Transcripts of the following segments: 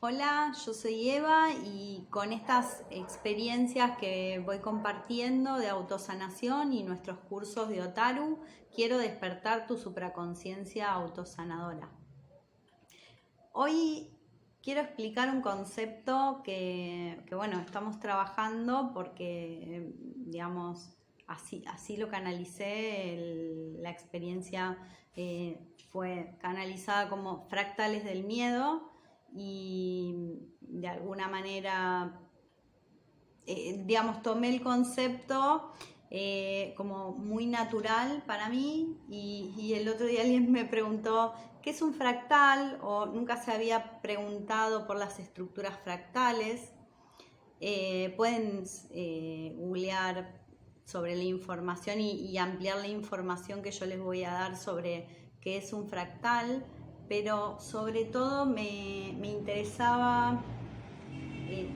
Hola, yo soy Eva y con estas experiencias que voy compartiendo de autosanación y nuestros cursos de Otaru, quiero despertar tu supraconciencia autosanadora. Hoy quiero explicar un concepto que bueno, estamos trabajando porque, digamos, así lo canalicé, la experiencia fue canalizada como fractales del miedo y de alguna manera, digamos, tomé el concepto como muy natural para mí y el otro día alguien me preguntó ¿qué es un fractal? O nunca se había preguntado por las estructuras fractales. Pueden googlear sobre la información y ampliar la información que yo les voy a dar sobre qué es un fractal, pero sobre todo me interesaba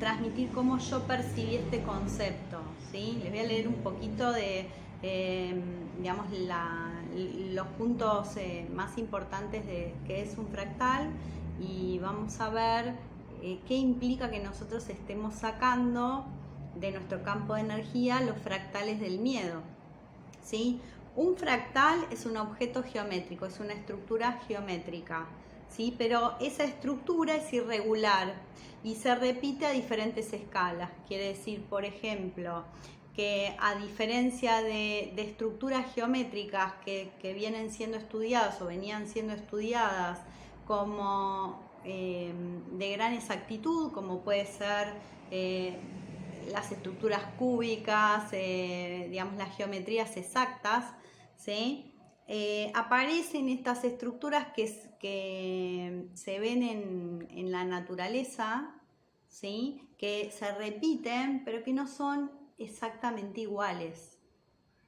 transmitir cómo yo percibí este concepto, ¿sí? Les voy a leer un poquito de, digamos, los puntos más importantes de qué es un fractal y vamos a ver qué implica que nosotros estemos sacando de nuestro campo de energía los fractales del miedo, ¿sí? Un fractal es un objeto geométrico, es una estructura geométrica, ¿sí? Pero esa estructura es irregular y se repite a diferentes escalas. Quiere decir, por ejemplo, que a diferencia de estructuras geométricas que vienen siendo estudiadas o venían siendo estudiadas como de gran exactitud, como puede ser las estructuras cúbicas, digamos las geometrías exactas, ¿sí? Aparecen estas estructuras que se ven en la naturaleza, ¿sí? Que se repiten, pero que no son exactamente iguales,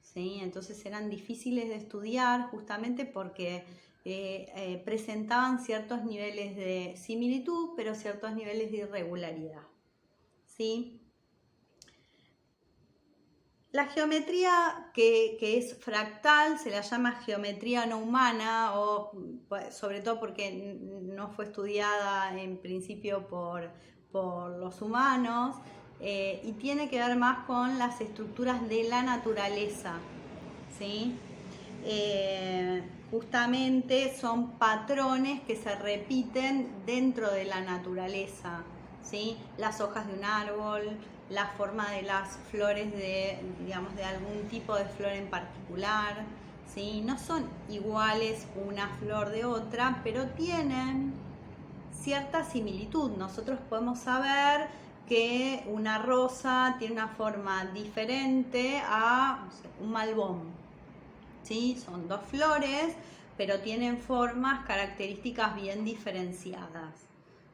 ¿sí? Entonces eran difíciles de estudiar justamente porque presentaban ciertos niveles de similitud, pero ciertos niveles de irregularidad, ¿sí? La geometría que es fractal se la llama geometría no humana, o sobre todo porque no fue estudiada en principio por los humanos, y tiene que ver más con las estructuras de la naturaleza, ¿sí? Justamente son patrones que se repiten dentro de la naturaleza, ¿sí? Las hojas de un árbol, la forma de las flores digamos, de algún tipo de flor en particular, ¿sí? No son iguales una flor de otra, pero tienen cierta similitud. Nosotros podemos saber que una rosa tiene una forma diferente a, no sé, un malbón, ¿sí? Son dos flores, pero tienen formas, características bien diferenciadas,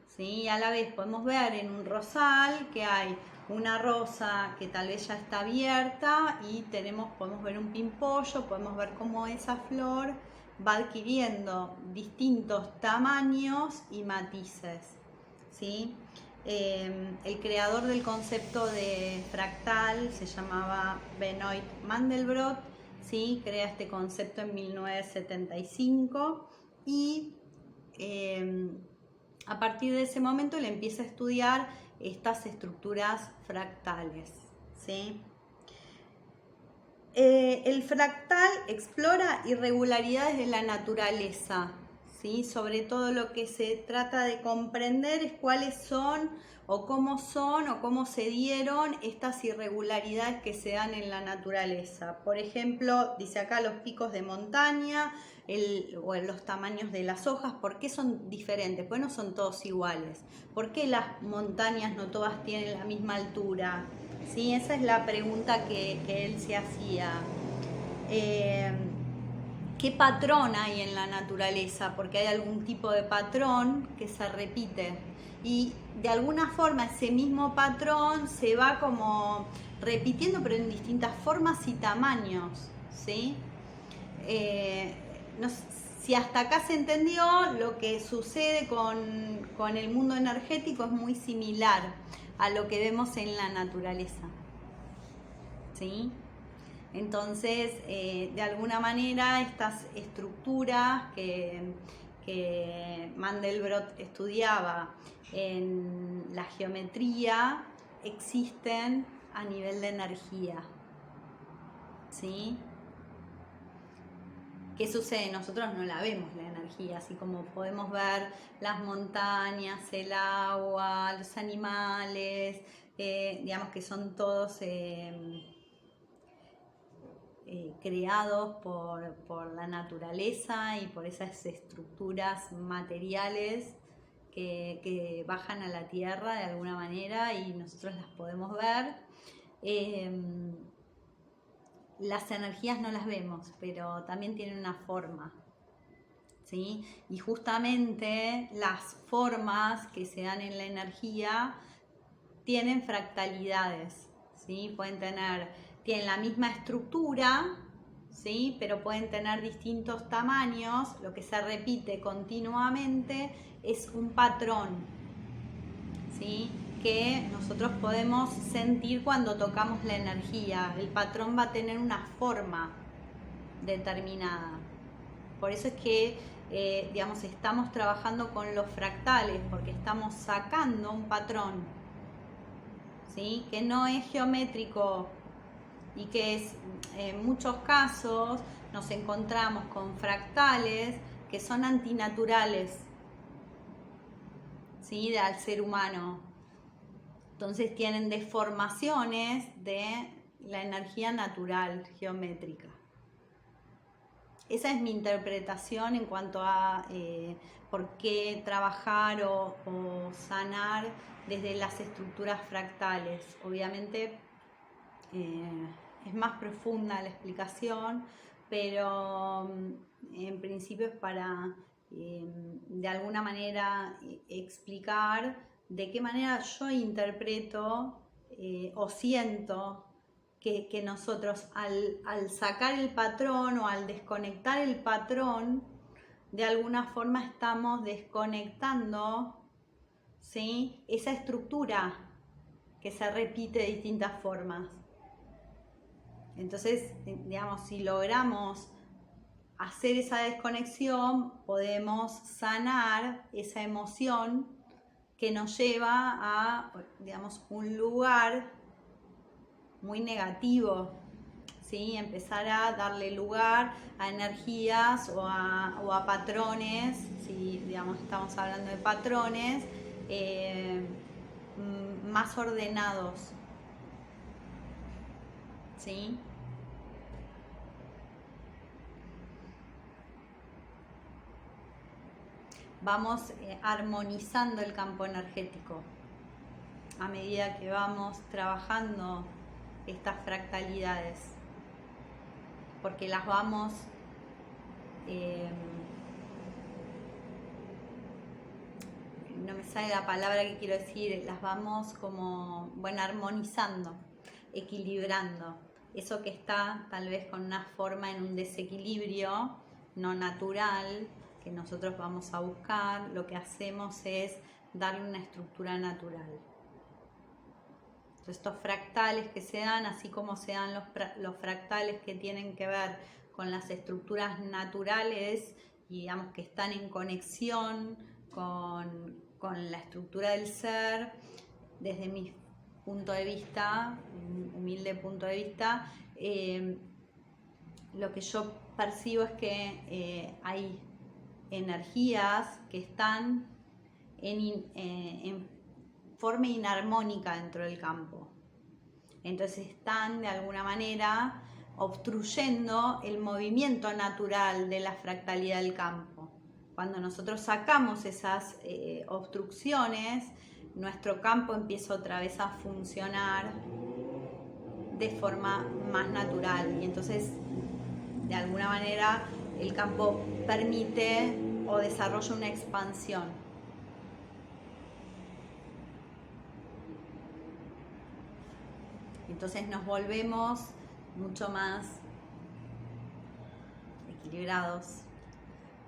¿sí? A la vez podemos ver en un rosal que hay una rosa que tal vez ya está abierta y podemos ver un pimpollo, podemos ver cómo esa flor va adquiriendo distintos tamaños y matices, ¿sí? El creador del concepto de fractal se llamaba Benoit Mandelbrot, ¿sí? Crea este concepto en 1975 y a partir de ese momento le empieza a estudiar estas estructuras fractales, ¿sí? El fractal explora irregularidades de la naturaleza, ¿sí? Sobre todo lo que se trata de comprender es cuáles son o cómo se dieron estas irregularidades que se dan en la naturaleza. Por ejemplo, dice acá los picos de montaña o los tamaños de las hojas. ¿Por qué son diferentes? ¿Por qué no son todos iguales? ¿Por qué las montañas no todas tienen la misma altura? ¿Sí? Esa es la pregunta que él se hacía. ¿Qué patrón hay en la naturaleza? Porque hay algún tipo de patrón que se repite y de alguna forma ese mismo patrón se va como repitiendo, pero en distintas formas y tamaños, ¿sí? No sé si hasta acá se entendió. Lo que sucede con el mundo energético es muy similar a lo que vemos en la naturaleza, ¿sí? Entonces, de alguna manera, estas estructuras que que Mandelbrot estudiaba en la geometría existen a nivel de energía, ¿sí? ¿Qué sucede? Nosotros no la vemos la energía, así como podemos ver las montañas, el agua, los animales, digamos que son todos creados por la naturaleza y por esas estructuras materiales que bajan a la tierra de alguna manera y nosotros las podemos ver. Las energías no las vemos, pero también tienen una forma, ¿sí? Y justamente las formas que se dan en la energía tienen fractalidades, ¿sí? Tienen la misma estructura, ¿sí? Pero pueden tener distintos tamaños. Lo que se repite continuamente es un patrón, ¿sí? Que nosotros podemos sentir cuando tocamos la energía. El patrón va a tener una forma determinada. Por eso es que digamos, estamos trabajando con los fractales, porque estamos sacando un patrón, ¿sí? Que no es geométrico y que es, en muchos casos nos encontramos con fractales que son antinaturales, ¿sí? Al ser humano. Entonces tienen deformaciones de la energía natural geométrica. Esa es mi interpretación en cuanto a por qué trabajar o sanar desde las estructuras fractales. Obviamente es más profunda la explicación, pero en principio es para de alguna manera explicar de qué manera yo interpreto o siento que nosotros al sacar el patrón o al desconectar el patrón, de alguna forma estamos desconectando, ¿sí? Esa estructura que se repite de distintas formas. Entonces, digamos, si logramos hacer esa desconexión, podemos sanar esa emoción que nos lleva a, digamos, un lugar muy negativo, ¿sí? Empezar a darle lugar a energías o a patrones, si digamos estamos hablando de patrones, más ordenados, ¿sí? Vamos armonizando el campo energético a medida que vamos trabajando estas fractalidades, porque las vamos no me sale la palabra que quiero decir, las vamos como, bueno, armonizando, equilibrando. Eso que está tal vez con una forma en un desequilibrio no natural que nosotros vamos a buscar, lo que hacemos es darle una estructura natural. Entonces, estos fractales que se dan, así como se dan los fractales que tienen que ver con las estructuras naturales y digamos que están en conexión con la estructura del ser, desde mi punto de vista, un humilde punto de vista, lo que yo percibo es que hay energías que están en forma inarmónica dentro del campo. Entonces están de alguna manera obstruyendo el movimiento natural de la fractalidad del campo. Cuando nosotros sacamos esas obstrucciones, nuestro campo empieza otra vez a funcionar de forma más natural y entonces de alguna manera el campo permite o desarrolla una expansión. Entonces nos volvemos mucho más equilibrados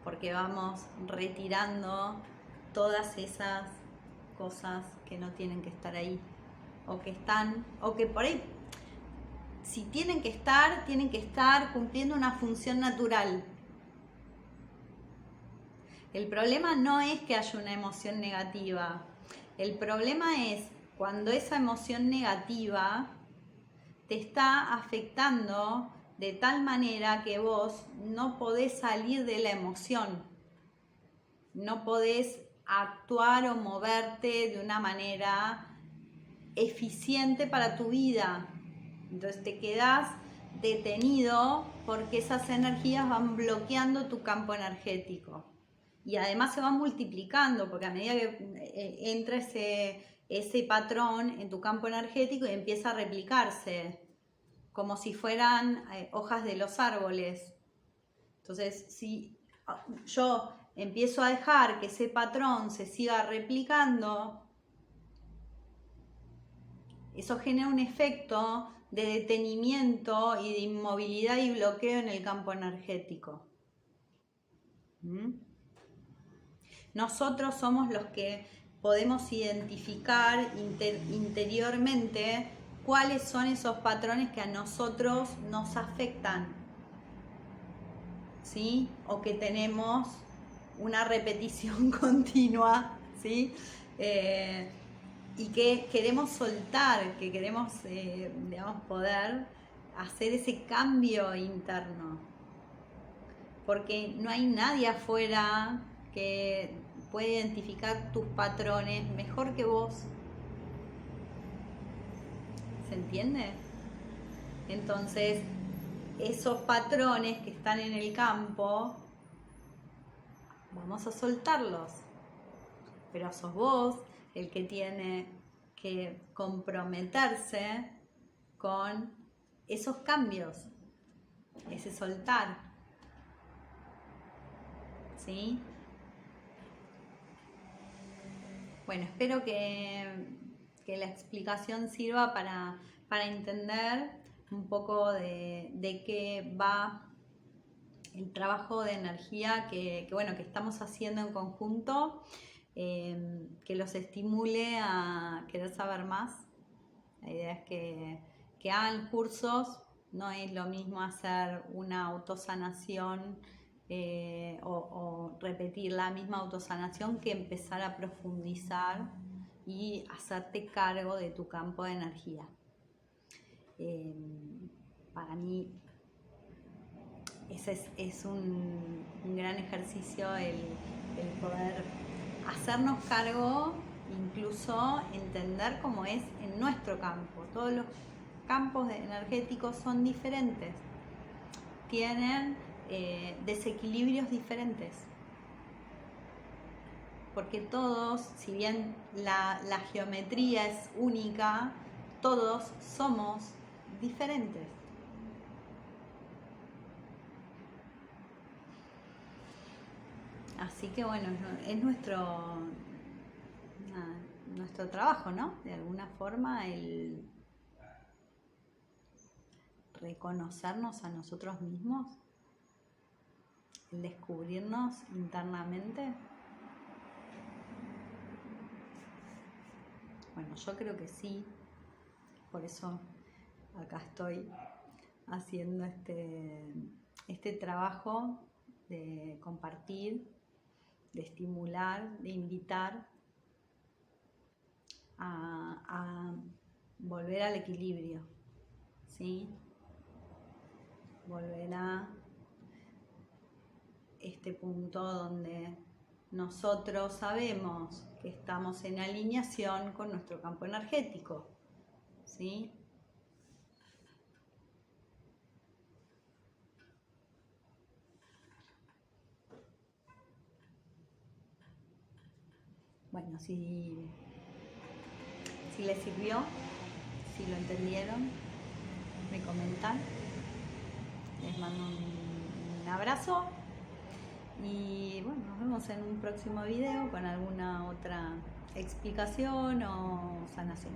porque vamos retirando todas esas cosas que no tienen que estar ahí o que están, o que por ahí si tienen que estar cumpliendo una función natural. El problema no es que haya una emoción negativa. El problema es cuando esa emoción negativa te está afectando de tal manera que vos no podés salir de la emoción. No podés actuar o moverte de una manera eficiente para tu vida. Entonces te quedás detenido porque esas energías van bloqueando tu campo energético. Y además se van multiplicando porque a medida que entra ese patrón en tu campo energético y empieza a replicarse, como si fueran hojas de los árboles. Entonces, si yo empiezo a dejar que ese patrón se siga replicando, eso genera un efecto de detenimiento y de inmovilidad y bloqueo en el campo energético. Nosotros somos los que podemos identificar interiormente cuáles son esos patrones que a nosotros nos afectan, ¿sí? O que tenemos una repetición continua, ¿sí? Y que queremos soltar, que queremos, digamos, poder hacer ese cambio interno. Porque no hay nadie afuera que pueda identificar tus patrones mejor que vos. ¿Se entiende? Entonces, esos patrones que están en el campo, vamos a soltarlos. Pero sos vos el que tiene que comprometerse con esos cambios, ese soltar. ¿Sí? Bueno, espero que la explicación sirva para entender un poco de qué va el trabajo de energía que estamos haciendo en conjunto, que los estimule a querer saber más. La idea es que hagan cursos, no es lo mismo hacer una autosanación o repetir la misma autosanación que empezar a profundizar y hacerte cargo de tu campo de energía. Para mí ese es un gran ejercicio el poder hacernos cargo, incluso entender cómo es en nuestro campo. Todos los campos energéticos son diferentes, tienen desequilibrios diferentes, porque todos, si bien la geometría es única, todos somos diferentes. Así que bueno, es nuestro trabajo, ¿no? De alguna forma el reconocernos a nosotros mismos, el descubrirnos internamente. Bueno, yo creo que sí, por eso acá estoy haciendo este trabajo de compartir, de estimular, de invitar a volver al equilibrio, ¿sí? Volver a este punto donde nosotros sabemos que estamos en alineación con nuestro campo energético, ¿sí? Bueno, si les sirvió, si lo entendieron, me comentan. Les mando un abrazo y bueno, nos vemos en un próximo video con alguna otra explicación o sanación.